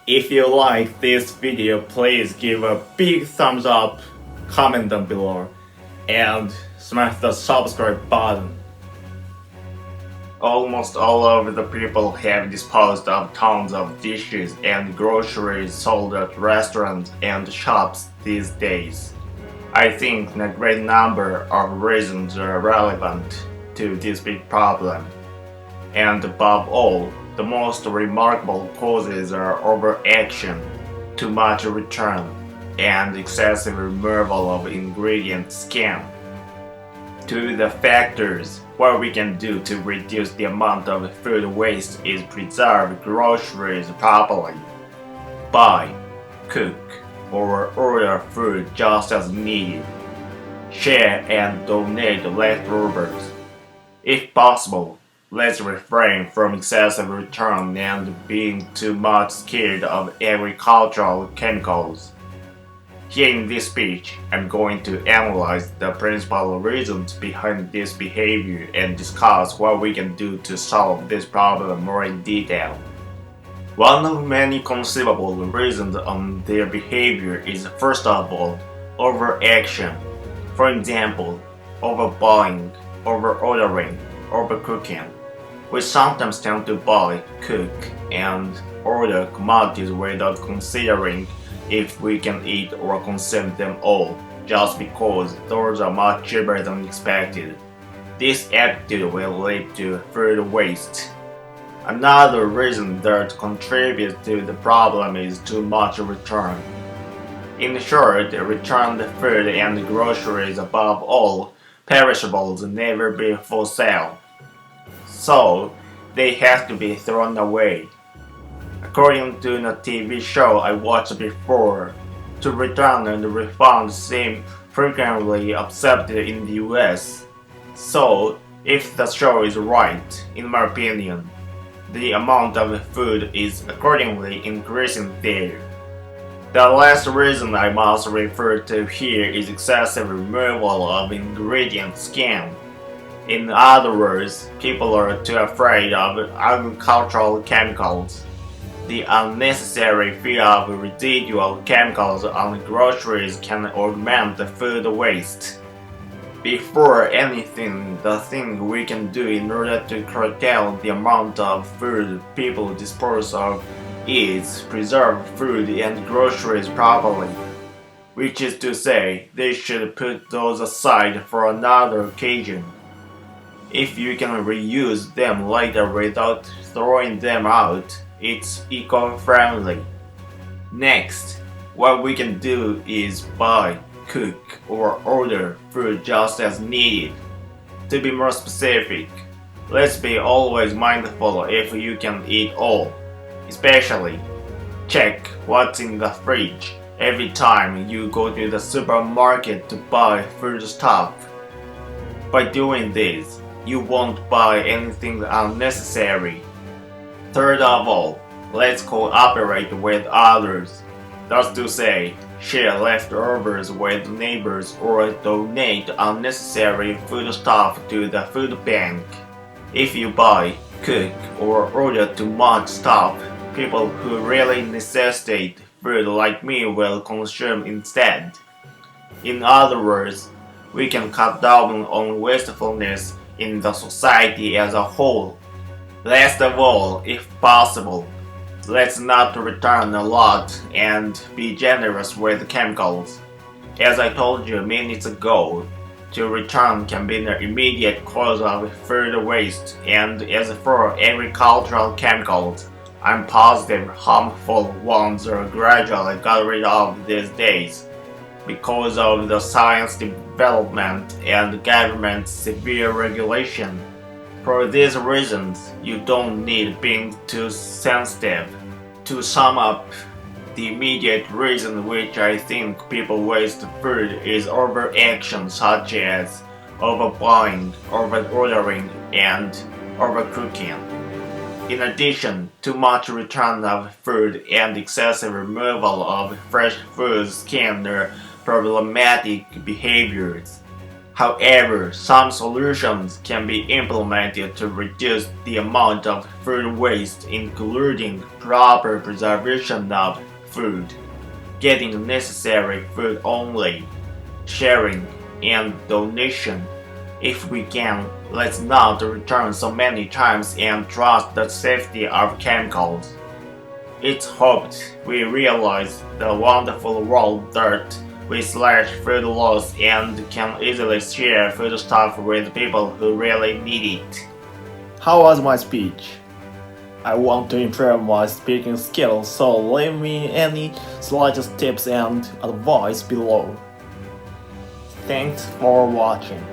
If you like this video, please give a big thumbs up, comment down below, and smash the subscribe button. Almost all of the people have disposed of tons of dishes and groceries sold at restaurants and shops these days. I think a great number of reasons are relevant to this big problem. And above all, the most remarkable causes are overaction, too much return, and excessive removal of ingredient scan. Two of the factors what we can do to reduce the amount of food waste is preserve groceries properly. Buy, cook, or order food just as needed. Share and donate leftovers. If possible, let's refrain from excessive return and being too much scared of agricultural chemicals. Here in this speech, I'm going to analyze the principal reasons behind this behavior and discuss what we can do to solve this problem more in detail. One of many conceivable reasons on their behavior is first of all, overaction. For example, overbuying, overordering, overcooking. We sometimes tend to buy, cook, and order commodities without considering if we can eat or consume them all, just because those are much cheaper than expected. This attitude will lead to food waste. Another reason that contributes to the problem is too much return. In short, returned food and groceries above all, perishables never be for sale. So, they have to be thrown away. According to a TV show I watched before, to return and refund seem frequently accepted in the US. So, if the show is right, in my opinion, the amount of food is accordingly increasing there. The last reason I must refer to here is excessive removal of ingredient scan. In other words, people are too afraid of agricultural chemicals. The unnecessary fear of residual chemicals on groceries can augment the food waste. Before anything, the thing we can do in order to curtail the amount of food people dispose of is preserve food and groceries properly. Which is to say, they should put those aside for another occasion. If you can reuse them later without throwing them out, it's eco-friendly. Next, what we can do is buy, cook, or order food just as needed. To be more specific, let's be always mindful if you can eat all. Especially, check what's in the fridge every time you go to the supermarket to buy food stuff. By doing this, you won't buy anything unnecessary. Third of all, let's cooperate with others. That's to say, share leftovers with neighbors or donate unnecessary foodstuff to the food bank. If you buy, cook, or order too much stuff, people who really necessitate food like me will consume instead. In other words, we can cut down on wastefulness in the society as a whole. Last of all, if possible, let's not return a lot and be generous with chemicals. As I told you minutes ago, to return can be the immediate cause of food waste, and as for agricultural chemicals, I'm positive harmful ones are gradually got rid of these days because of the science development and government's severe regulation. For these reasons, you don't need being too sensitive. To sum up, the immediate reason which I think people waste food is overaction such as overbuying, overordering, and overcooking. In addition, too much return of food and excessive removal of fresh foods can are problematic behaviors. However, some solutions can be implemented to reduce the amount of food waste, including proper preservation of food, getting the necessary food only, sharing, and donation. If we can, let's not return so many times and trust the safety of chemicals. It's hoped we realize the wonderful world that we slash food loss and can easily share foodstuff with people who really need it. How was my speech? I want to improve my speaking skills, so leave me any slightest tips and advice below. Thanks for watching.